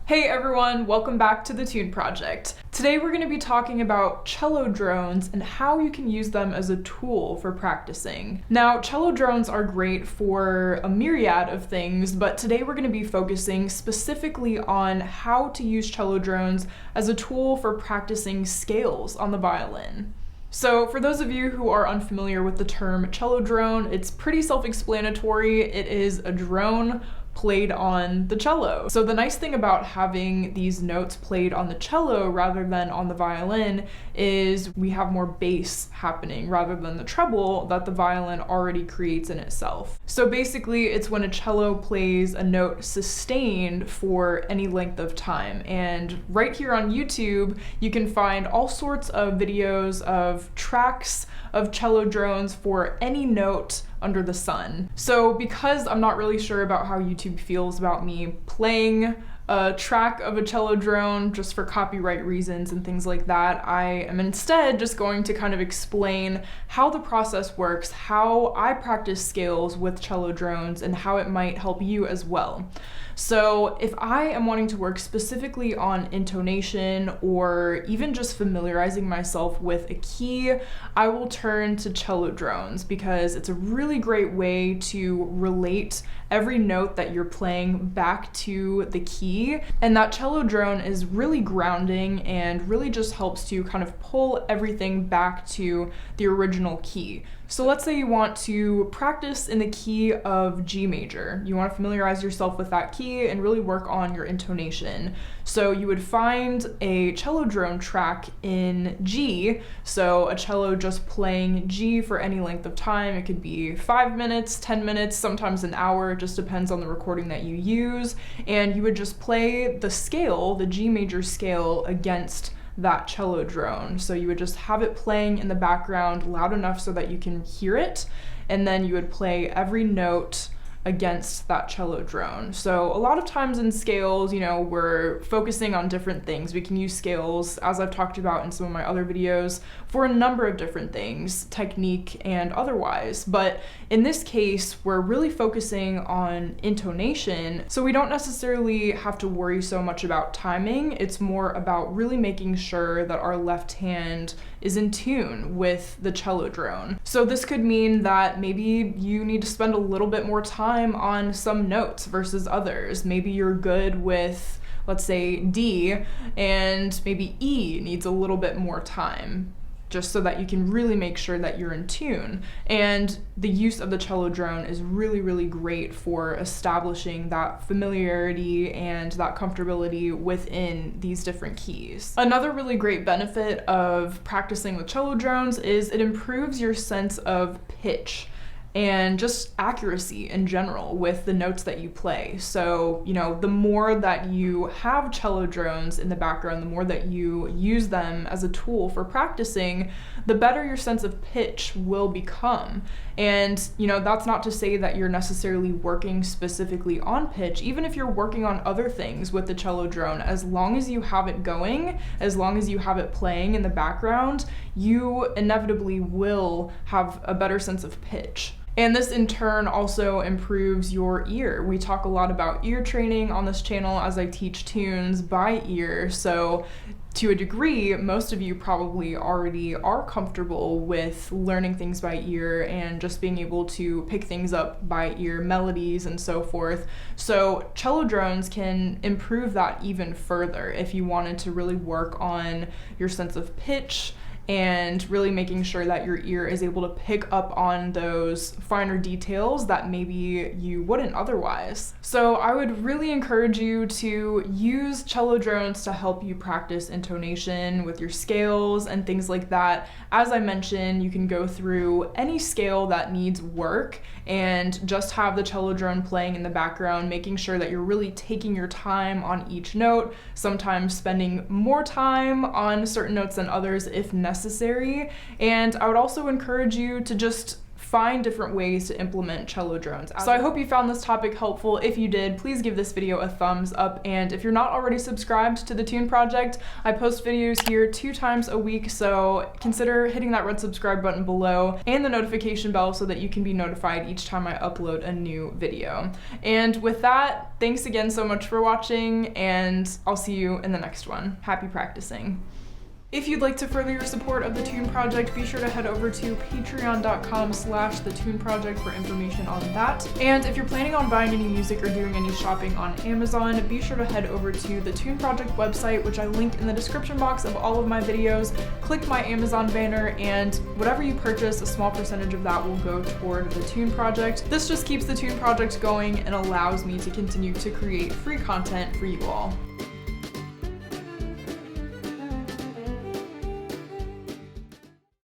Hey everyone, welcome back to the Tune Project. Today we're going to be talking about cello drones and how you can use them as a tool for practicing. Now, cello drones are great for a myriad of things, but today we're going to be focusing specifically on how to use cello drones as a tool for practicing scales on the violin. So for those of you who are unfamiliar with the term cello drone, it's pretty self-explanatory. It is a drone played on the cello. So the nice thing about having these notes played on the cello rather than on the violin is we have more bass happening rather than the treble that the violin already creates in itself. So basically it's when a cello plays a note sustained for any length of time. And right here on YouTube, you can find all sorts of videos of tracks of cello drones for any note under the sun. So because I'm not really sure about how YouTube feels about me playing a track of a cello drone just for copyright reasons and things like that, I am instead just going to kind of explain how the process works, how I practice scales with cello drones, and how it might help you as well. So if I am wanting to work specifically on intonation or even just familiarizing myself with a key, I will turn to cello drones because it's a really great way to relate every note that you're playing back to the key. And that cello drone is really grounding and really just helps to kind of pull everything back to the original key. So let's say you want to practice in the key of G major. You want to familiarize yourself with that key and really work on your intonation. So you would find a cello drone track in G, so a cello just playing G for any length of time. It could be 5 minutes, 10 minutes, sometimes an hour, it just depends on the recording that you use. And you would just play the scale, the G major scale, against that cello drone. So you would just have it playing in the background loud enough so that you can hear it, and then you would play every note against that cello drone. So a lot of times in scales, we're focusing on different things. We can use scales, as I've talked about in some of my other videos, for a number of different things, technique and otherwise. But in this case, we're really focusing on intonation, so we don't necessarily have to worry so much about timing. It's more about really making sure that our left hand is in tune with the cello drone. So this could mean that maybe you need to spend a little bit more time on some notes versus others. Maybe you're good with, let's say, D, and maybe E needs a little bit more time, just so that you can really make sure that you're in tune. And the use of the cello drone is really, really great for establishing that familiarity and that comfortability within these different keys. Another really great benefit of practicing with cello drones is it improves your sense of pitch and just accuracy in general with the notes that you play. So, the more that you have cello drones in the background, the more that you use them as a tool for practicing, the better your sense of pitch will become. And, that's not to say that you're necessarily working specifically on pitch. Even if you're working on other things with the cello drone, as long as you have it going, as long as you have it playing in the background, you inevitably will have a better sense of pitch. And this in turn also improves your ear. We talk a lot about ear training on this channel as I teach tunes by ear. So to a degree, most of you probably already are comfortable with learning things by ear and just being able to pick things up by ear, melodies and so forth. So cello drones can improve that even further if you wanted to really work on your sense of pitch and really making sure that your ear is able to pick up on those finer details that maybe you wouldn't otherwise. So I would really encourage you to use cello drones to help you practice intonation with your scales and things like that. As I mentioned, you can go through any scale that needs work and just have the cello drone playing in the background, making sure that you're really taking your time on each note, sometimes spending more time on certain notes than others if necessary. And I would also encourage you to just find different ways to implement cello drones. So I hope you found this topic helpful. If you did, please give this video a thumbs up, and if you're not already subscribed to the Tune Project, I post videos here 2 times a week, so consider hitting that red subscribe button below and the notification bell so that you can be notified each time I upload a new video. And with that, thanks again so much for watching, and I'll see you in the next one. Happy practicing. If you'd like to further your support of the Tune Project, be sure to head over to patreon.com/thetuneproject for information on that. And if you're planning on buying any music or doing any shopping on Amazon, be sure to head over to the Tune Project website, which I linked in the description box of all of my videos. Click my Amazon banner, and whatever you purchase, a small percentage of that will go toward the Tune Project. This just keeps the Tune Project going and allows me to continue to create free content for you all.